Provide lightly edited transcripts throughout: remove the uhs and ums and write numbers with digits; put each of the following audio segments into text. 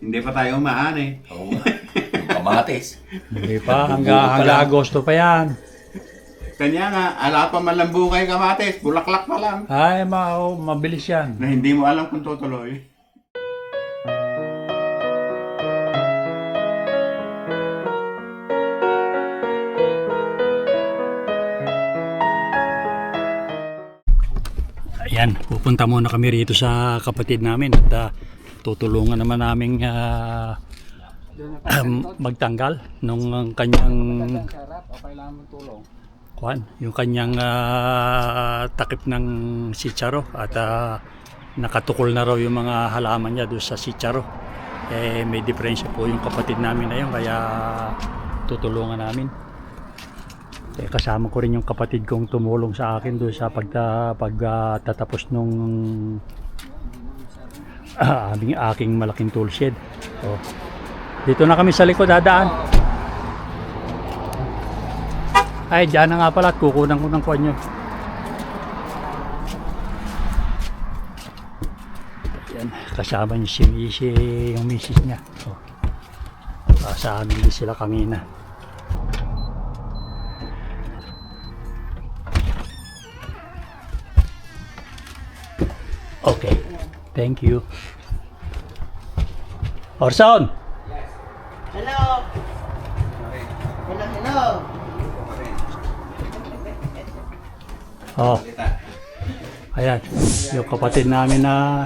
Hindi pa tayo umaan eh. Oo. Yung kamatis. Hindi pa, hanggang Agosto pa yan. Kanya nga, ala pa man lang bukay kamatis, bulaklak pa lang. Ay, mabilis yan. Na hindi mo alam kung tutuloy. Ayan, pupunta muna kami rito sa kapatid namin at tutulungan naman namin magtanggal nung kanyang yung kanyang takip ng sitsaro at nakatukol na raw yung mga halaman niya doon sa sitsaro. May diferensya po yung kapatid namin na yun, kaya tutulungan namin. Kasama ko rin yung kapatid kong tumulong sa akin doon sa pagtatapos nung aking malaking tool shed. So, dito na kami sa likod dadaan. Ay, dyan na nga pala at kukunan ko ng kuwan nyo. Yan, kasama niyo si yung misis niya. So, sa amin din sila kanina. Okay, thank you. Orson! Hello! Hello, hello! Oh. Ayan, yung kapatid namin na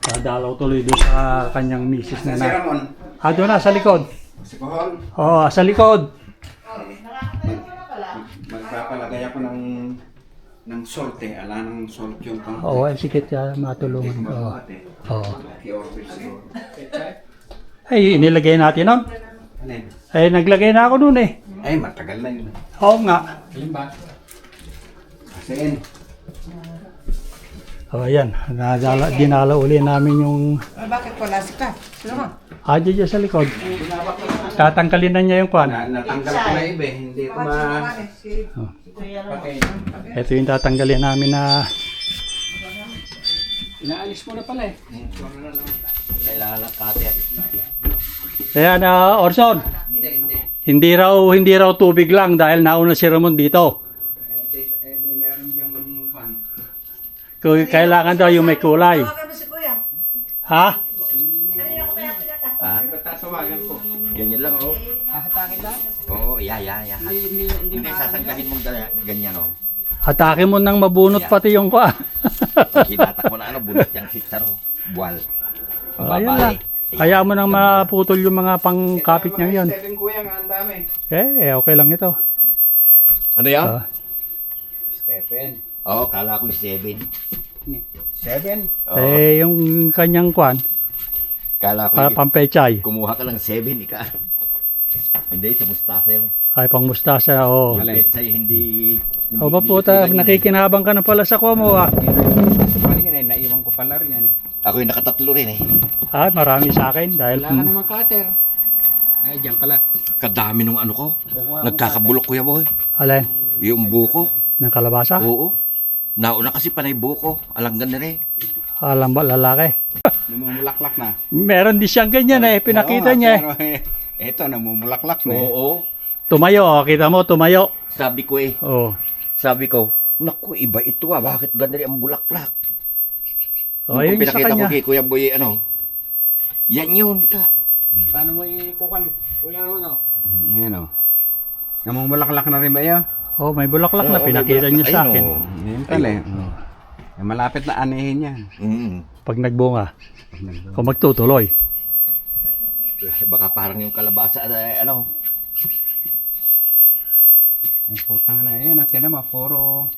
dadalaw tuloy doon sa kanyang misis na Si Ramon, doon na, sa likod. si Kohol, Oh, sa likod. magpapalagay ako ng salt eh. Ala ng salt yung pang... Oo, ay sikit matulungan ko. Oo. I-order siguro. Ay, inilagay natin nun. Alin? Ay, naglagay na ako nun eh. Ay, matagal na yun. Oo nga. Kasi Oh, ayan, dinala uli namin yung Bakit wala si Ka? Sino ka? dyan sa likod. Tatanggalin na niya yung kwan. natanggal ko na iba eh. Hindi ko ma... Ito yung tatanggalin namin na Inaalis mo na pala eh. Kailangan ng cutter. ayan, Orson. Hindi. Hindi raw tubig lang dahil nauna si Ramon dito. Meron diyang fan. Kailangan daw yung may kulay. Tawagan mo si Kuya. Ha? Ah, Ba't tasawagan ko? ganyan lang oh. Hahatakin lang? Oo, yeah. Hindi sasanggahin mong ganyan oh. Atake mo nang mabunot pati yung kwa. Hinatak mo na bunot yung sitsaro. Buwal. Ayan lang. Kaya mo nang maputol yung mga pangkapit niya yun. 7 kuya nga, ang dami. Okay lang ito. Ano yan? Ah, Stephen. Oo, kala ko 7. 7? Oo, yung kanyang kwan, kala ko pampechay. kumuha ka lang 7 ika. Hindi, sa mustasa yung Ay, pang mustasa, oo. yung petsay, hindi O ba puta, nakikinabang ka na pala sa kwa mo ah. Mali yan eh, naiwan ko pala rin yan eh. Ako yung nakatatlo rin eh. Marami sa akin dahil namang cutter. Ay, dyan pala. Kadami nung ano ko. Nagkakabulok kuya boy. alin, Yung buko. ng kalabasa. Oo. Nauna kasi panay buko. Alanggan na rin. Alam ba, lalaki. Namumulaklak na. Meron din siyang ganyan pinakita niya eh. Pero eto, namumulaklak na eh. Oo. Tumayo, kita mo, tumayo. Sabi ko eh. Oh. Sabi ko, naku, iba ito bakit ganun ang bulaklak? Oh, Nung yun sa pinakita ko kanya. kay Kuya Boy, yan yun ka. Paano mo ikukan? Kuya naman o. Yan o. Namumulaklak na rin ba yan? Oh, may bulaklak na Oo, pinakita may niya sa bulaklak. akin. Ayun, Yan pala eh. Malapit na anihin yan. Pag nagbunga, kung magtutuloy. Baka parang yung kalabasa, Yung putang na yan. At yan naman, puro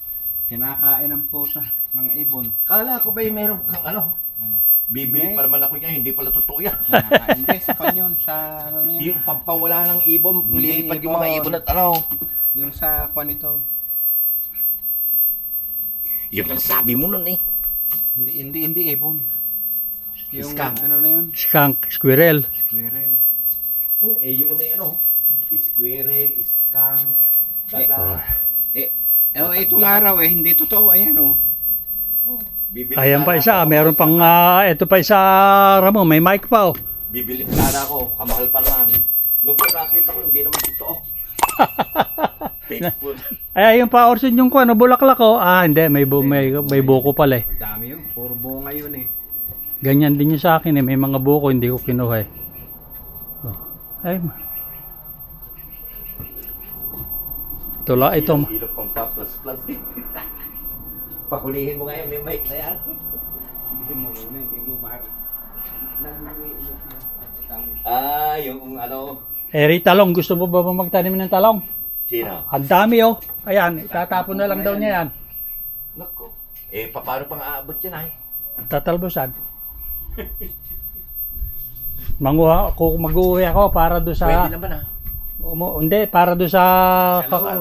kinakain ng puta. Mga ibon. Kala ko ba yung meron kang bibili pa naman ako niya, hindi pala totoo yan. Hindi, sa kanyon. Sa ano na yan. Yung pampawala ng ibon, Hindi, lilipad yung mga ibon. ibon at Yung sa kwan ito. Yun ang sabi mo nun eh. Hindi ibon. Yung Skunk. ano na yun? Skunk, squirrel. Squirrel. Yung na yun squirrel, skunk, Itong araw eh, hindi totoo. Ayan o. Bibili Ayan pa sana isa, ako. meron pang, ito pa isa, Ramon, may mic pa oh. Bibili sana ako, kamahal pa naman. Nung po nakita ko, hindi naman totoo. Faithful. Ay, yung pa Orson yung ano, bulaklak oh. Ah, hindi, may buko pala eh. Ang dami yun. Puro bunga yun eh. Ganyan din yung sa akin eh, may mga buko, hindi ko kinuha eh. Oh. Ay, ito, Kilo pang plus. Pakulihin mo ngayon, may mic na yan. Hindi mo mahal. Yung ano, Eri, talong, gusto mo ba magtanim ng talong? sino? Ang dami oh. Ayan, itatapon na lang daw niya yan. Nako. Paano pang aabot yan ay? Tatalbosan. Mag-uwi ako para doon sa... Pwede naman ah. Hindi, para doon sa...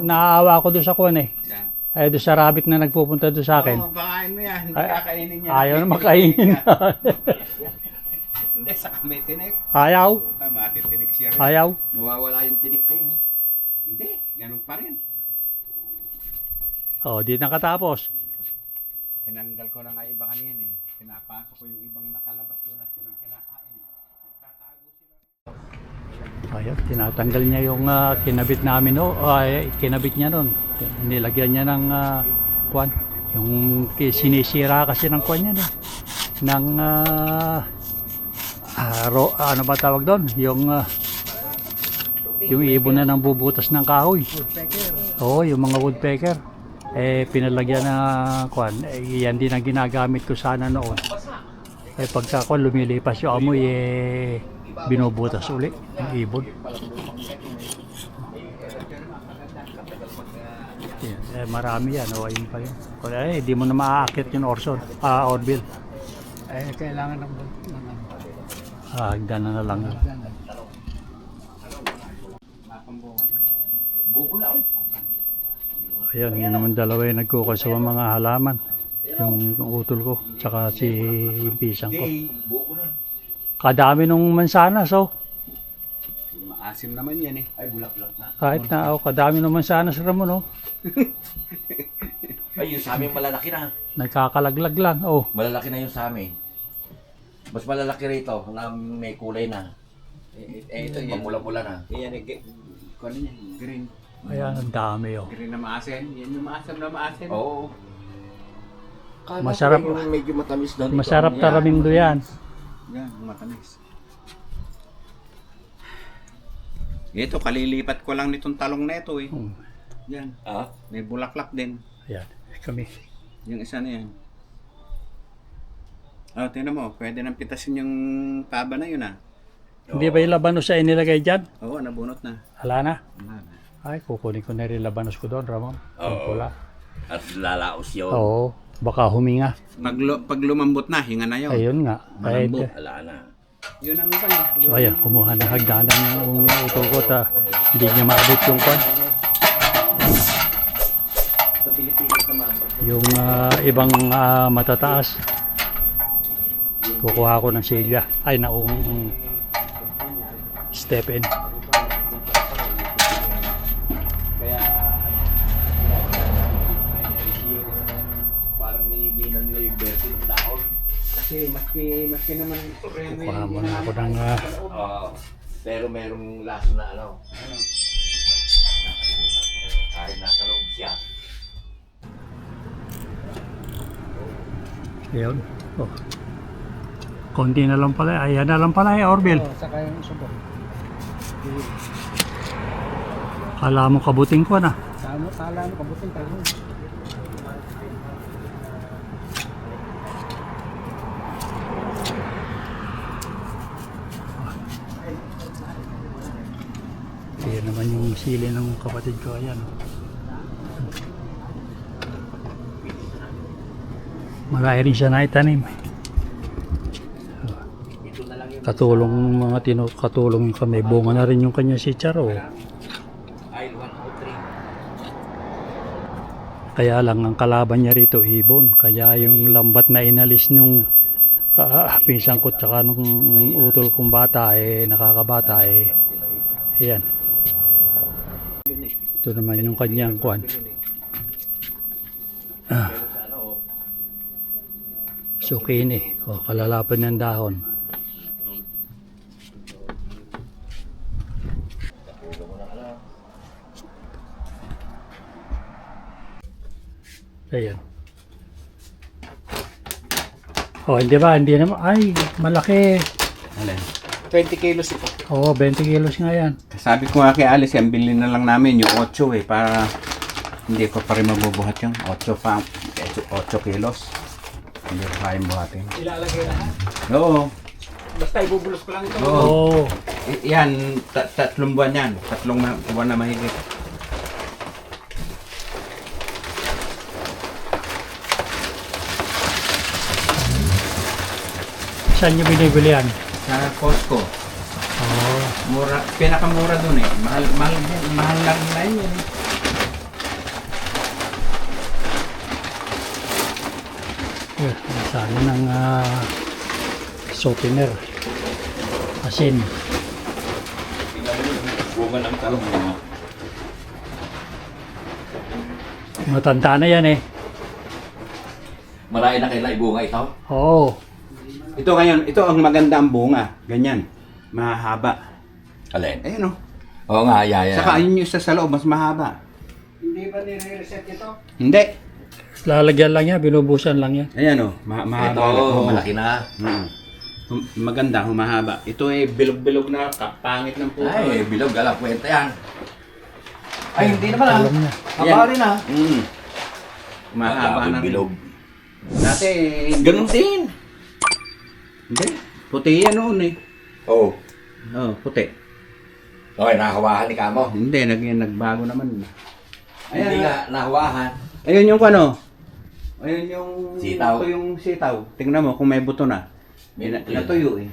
Naaawa ako doon sa kuwan eh. Yan. Ay, doon sa rabbit na nagpupunta doon sa akin. Oo, bakain mo yan. Hindi Ay, kakainin niya. Ayaw na makainin. Hindi, saka may tinik. Ayaw. Matitinik siya rin. Ayaw. Mawawala yung tinik na yun eh. Hindi, ganun pa rin. Oh, di nakatapos. Tinanggal ko na nga iba kanina eh. Pinapasok ko yung ibang nakalabas doon at yun ang kinakain. Nagtatago sila. Ayun, tinatanggal niya yung kinabit namin oh. Ay, kinabit niya nun. Nilagyan niya ng kwan. Yung sinisira kasi ng kwan niya eh. Ng ano ba tawag doon? Yung ibon na nang bubutas ng kahoy. Oo, yung mga woodpecker. Pinalagyan na kwan. Yan din ang ginagamit ko sana noon. Pagka kwan lumilipas yung amoy, binubutas uli yung ibon. Yan, marami yan. O, ayun pa yun. Di mo na maaakit yung Orson. Orville. Kailangan ng Hagdan na lang. Buko lang. Ayan, yun naman dalawa yung nagkukay sa mga halaman. Yung utol ko, tsaka yung pisang ko. Buko na. Kadami nung mansanas, oh. maasim naman yan eh. Ay, bulaklak na. Kahit na, kadami nung mansanas, Ramon, oh. Ay, yung sa amin malalaki na. Nagkakalaglag lang, oh. Malalaki na yung sa amin. Mas malalaki rito na may kulay na. Ito yan. Mamula-mula na. Yan eh. Kung ano yan? Green. Ayan, ang dami, oh. Green na maasim. Yan yung maasim na maasim. Oo. Masarap. Yung medyo matamis doon. Masarap taramindo yan. Yan, matamis. Ito, kalilipat ko lang nitong talong na ito eh. Yan. Ah? May bulaklak din. Ayan, kami. Yung isa na yan. Oh, tingnan mo. Pwede nang pitasin yung taba na yun ah. Hindi ba yung labanos ay nilagay dyan? Oo, nabunot na. Hala na. Wala na. Ay, kukunin ko na rin labanos ko doon, Ramon. Ang Oo. pula. At lalaos yun. Oo, baka huminga. Pag lumambot na, hinga na yun. Ayun nga. Malambot. Wala na. Yun ang iba niya. So ayan, kumuha na hagdanan yung utol ko ta hindi niya maabot yung kwan. Yung ibang matataas. Kukuha ko ng silya. Ay, naung step in. Parang nininan nila yung verde ng dahon. Kasi maski naman Kukuha muna ako ng Oo. Pero merong laso na ano. Kahit nasa loob siya. yun. Oh. Konti na lang pala. Ayan na lang pala Orville. saka yung subo. Kala mo kabuting ko na. Kala mo kabutin tayo. Ayan naman yung sili ng kapatid ko. Ayan. Marami rin siya naitanim. Katulong mga katulong kami. Bunga na rin yung kanya si Charo. Aisle 103. Kaya lang ang kalaban niya rito ibon. Kaya yung lambat na inalis nung pisang ko tsaka nung utol kong bata nakakabata ayan. Ito naman yung kanyang kwan. Zucchini. O, kalalapan ng dahon. Ayan. Oh, hindi ba? Hindi naman. Ay, malaki. Alin? 20 kilos ito. Oo, 20 kilos nga yan. Sabi ko nga kay Alice, yan bilhin na lang namin yung 8 para hindi ko pa rin mabubuhat yung 8 kilos. Hindi ko kayang buhatin. Ilalagay na ha? Oo. Basta ibubulos ko lang ito. Oo. Yan, tatlong buwan yan. Tatlong buwan na mahigit. Saan nyo binibili yan? Sa Costco. Oo. Mura, pinakamura dun eh. Mahal lang na yun. Sana ng souvenir. Asin. Bunga ng talong mo. Matanda na yan eh. Marami na kayo bunga ito. Oo. Ito ngayon, ito ang maganda ang bunga. Ganyan. Mahaba. Alin? Ayun o. Oo nga, yeah. Saka yun yung isa sa loob, mas mahaba. Hindi ba nire-reset ito? Hindi. Lalagyan lang yan, binubusan lang yan. Ayan o. Mahaba. Ito, Oo. malaki na. Maganda, humahaba. Ito eh, bilog-bilog na. Kapangit ng puto. Ay, bilog, alam, kwenta yan. Ay, hindi naman ah. Alam niya. Haba rin ah. Mahaba Malaki, na. bilog. Dati, Ganun din. Hindi. Puti yan noon eh. Oo. Oo, puti. Okay, nakahawahan ni Kamo. Hindi, nagbago naman. Hindi nga, nahawahan. Ayun yung ano. Ayun yung... Sitaw. Ito yung sitaw. Tingnan mo kung may buto na. May buto yan. Natuyo eh.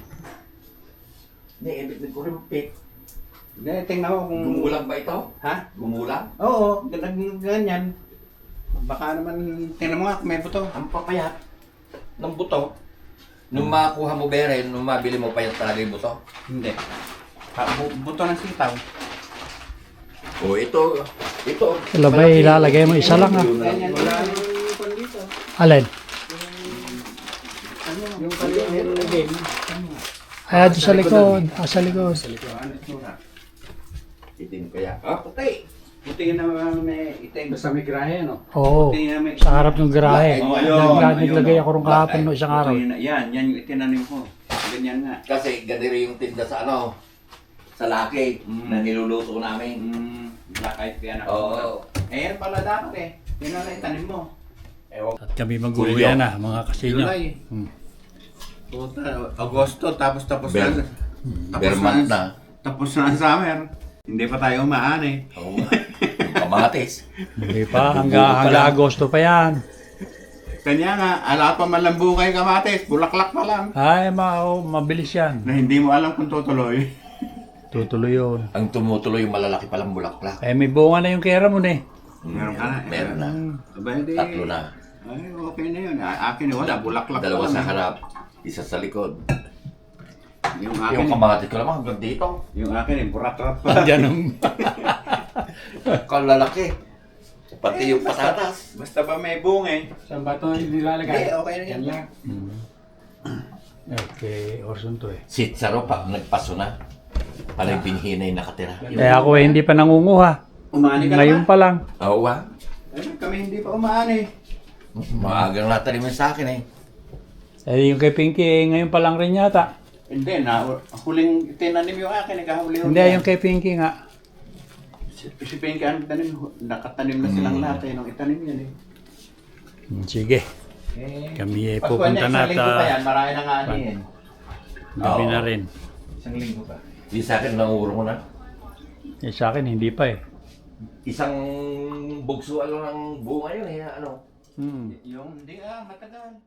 Hindi, ibig ko rin pit. Hindi, tingnan mo kung... Gumulang ba ito? Ha? Gumulang? Oo, ganyan. Baka naman, tingnan mo nga kung may buto. Ang papayat ng buto. Nung makuha mo beren, nung mabili mo payat talaga yung buto. Hindi. Buto ng sitaw. O ito. Alam ba, ilalagay mo isa lang ah. Ganyan. Wala yung pan dito. Alin? Yung kalimutan na din. Ay, doon sa likod. Sa likod. Ano itsura? Itim kaya. Ah, puti. Puti na may itim. Basta may grahe, no? Oo. Puti na may... Sa harap ng garahe. Oh, ayun, Naglagay ayun, ako rin kahapon no isang araw. Puti na- Yan yung itinanim ko. Ganyan nga. Kasi ganito yung tinda sa ano, sa laki na niluluto namin. Black eyed kaya na. Oo. Eh, yan pala dapat eh. Yun ang itanim mo. Ewan. At kami mag-uwi na mga kasinyo. July. Puta, Agosto, tapos Ber- Bermat na. Tapos na ang summer. Hindi pa tayo umaan eh. Oo. Kamatis. Hindi pa, hanggang Agosto pa yan. Kanya nga, ala pa man lang bungay kamatis, bulaklak pa lang. Ay, mabilis yan. Na hindi mo alam kung tutuloy. Tutuloy yun. Ang tumutuloy yung malalaki palang bulaklak. Eh, may bunga na yung kera mo na eh. Meron ka na. Meron na. Aba, hindi. Tatlo na. Ay, okay na yun. Akin wala, bulaklak Dalawa pa sa lang. harap, isa sa likod. Yung Yung akin, kamatis ko naman hanggang dito. yung akin burak-rak pa. Diyan ang... Kalalaki. Pati yung patatas. Basta ba may bungay. Saan ba ito nilalagay? Hindi, okay na yan. Yan lang. Okay, Orson to eh. Si Charo pag nagpaso na, parang binhinay nakatira. Eh ako eh, hindi pa nangunguha. Umani ka Ngayon naman. pa lang. Oo ba? Eh, kami hindi pa umaani. Maagang natalimin sa akin eh. Eh yung kay Pinky, eh, ngayon pa lang rin yata. Hindi, huling tinanim yung akin, nagkahuli. Hindi, yung kay Pinky nga. Si Pinky, ang tanim, nakatanim na silang lahat eh, nung itanim yan eh. Sige, Eh, kami eh, Pasko pupunta niya, na isang linggo pa at yan, marami na nga anihin. gabi Oo. na rin. Isang linggo pa. Di sa akin nanguro mo na. Eh sa akin, hindi pa eh. Isang bugsuan lang ng bunga yun eh. Ano? Hmm. Yung, hindi matagal.